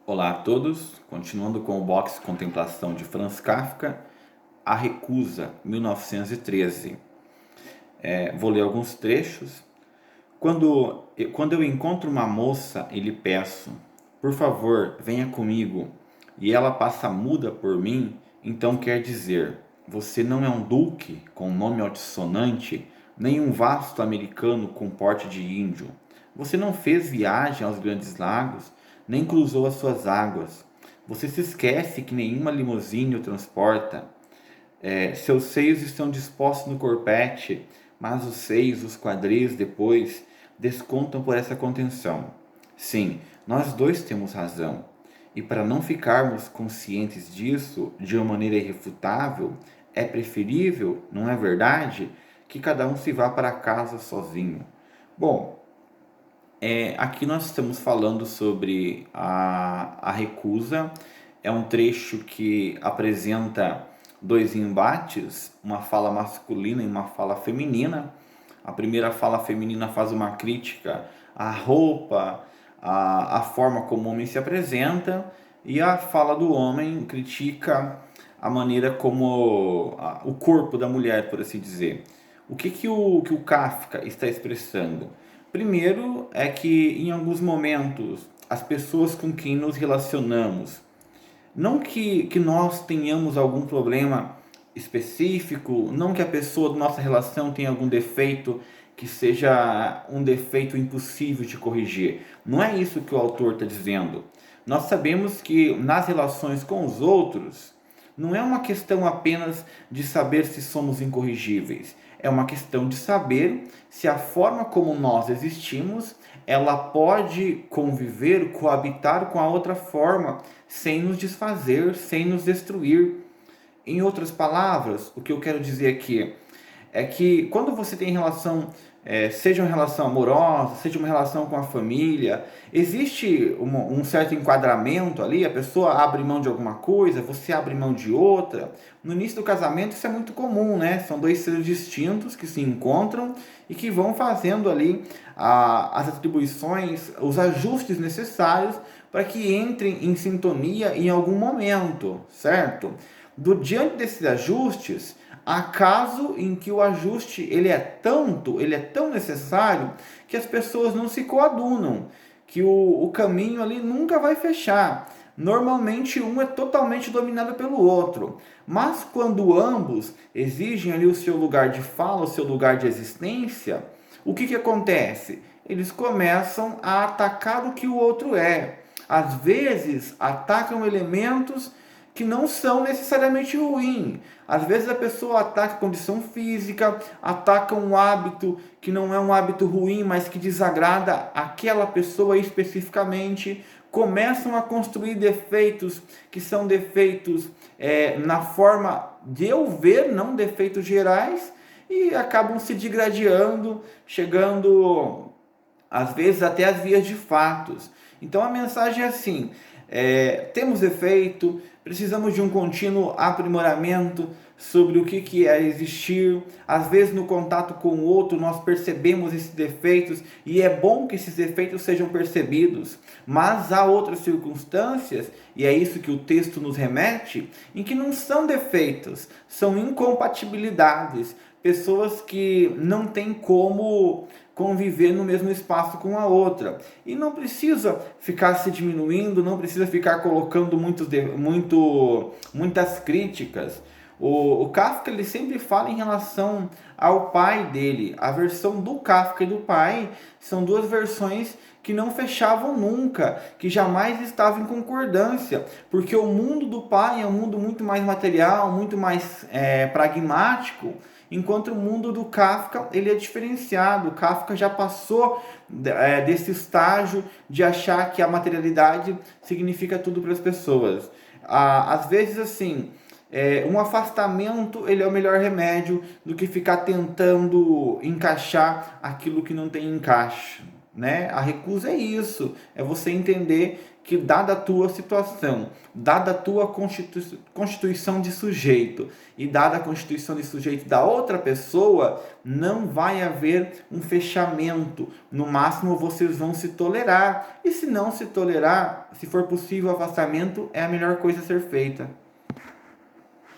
Olá a todos, continuando com o box Contemplação de Franz Kafka, A Recusa, 1913. Vou ler alguns trechos. Quando eu encontro uma moça e lhe peço, por favor, venha comigo, e ela passa muda por mim, então quer dizer, você não é um duque com nome altissonante, nem um vasto americano com porte de índio. Você não fez viagem aos grandes lagos, nem cruzou as suas águas. Você se esquece que nenhuma limusine o transporta. Seus seios estão dispostos no corpete, mas os seios, os quadris, depois, descontam por essa contenção. Sim, nós dois temos razão. E para não ficarmos conscientes disso de uma maneira irrefutável, é preferível, não é verdade, que cada um se vá para casa sozinho. Bom, aqui nós estamos falando sobre a recusa. É um trecho que apresenta dois embates, uma fala masculina e uma fala feminina. A primeira fala feminina faz uma crítica à roupa, à forma como o homem se apresenta, e a fala do homem critica a maneira como o corpo da mulher, por assim dizer. O que o Kafka está expressando? Primeiro é que em alguns momentos as pessoas com quem nos relacionamos, não que nós tenhamos algum problema específico, não que a pessoa da nossa relação tenha algum defeito que seja um defeito impossível de corrigir. Não é isso que o autor está dizendo. Nós sabemos que nas relações com os outros, não é uma questão apenas de saber se somos incorrigíveis. É uma questão de saber se a forma como nós existimos, ela pode conviver, coabitar com a outra forma, sem nos desfazer, sem nos destruir. Em outras palavras, o que eu quero dizer aqui é que quando você tem relação, seja uma relação amorosa, seja uma relação com a família, existe um certo enquadramento ali, a pessoa abre mão de alguma coisa, você abre mão de outra. No início do casamento isso é muito comum, né? São dois seres distintos que se encontram e que vão fazendo ali as atribuições, os ajustes necessários para que entrem em sintonia em algum momento, certo? Diante desses ajustes, há caso em que o ajuste ele é tão necessário que as pessoas não se coadunam, que o caminho ali nunca vai fechar. Normalmente um é totalmente dominado pelo outro, mas quando ambos exigem ali o seu lugar de fala, o seu lugar de existência, o que acontece? Eles começam a atacar o que o outro é. Às vezes atacam elementos que não são necessariamente ruins. Às vezes a pessoa ataca a condição física, ataca um hábito que não é um hábito ruim, mas que desagrada aquela pessoa especificamente. Começam a construir defeitos que são defeitos na forma de eu ver, não defeitos gerais, e acabam se degradando, chegando às vezes até as vias de fatos. Então a mensagem é assim: temos efeito, precisamos de um contínuo aprimoramento sobre o que é existir. Às vezes no contato com o outro nós percebemos esses defeitos e é bom que esses defeitos sejam percebidos, mas há outras circunstâncias, e é isso que o texto nos remete, em que não são defeitos, são incompatibilidades, pessoas que não têm como conviver no mesmo espaço com a outra. E não precisa ficar se diminuindo, não precisa ficar colocando muitas críticas. O Kafka ele sempre fala em relação ao pai dele. A versão do Kafka e do pai são duas versões que não fechavam nunca, que jamais estavam em concordância, porque o mundo do pai é um mundo muito mais material, muito mais pragmático, enquanto o mundo do Kafka ele é diferenciado. O Kafka já passou desse estágio de achar que a materialidade significa tudo para as pessoas. Às vezes, assim, um afastamento ele é o melhor remédio do que ficar tentando encaixar aquilo que não tem encaixe. né? A recusa é isso, é você entender que dada a tua situação, dada a tua constituição de sujeito e dada a constituição de sujeito da outra pessoa, não vai haver um fechamento. No máximo vocês vão se tolerar. E se não se tolerar, se for possível o afastamento, é a melhor coisa a ser feita.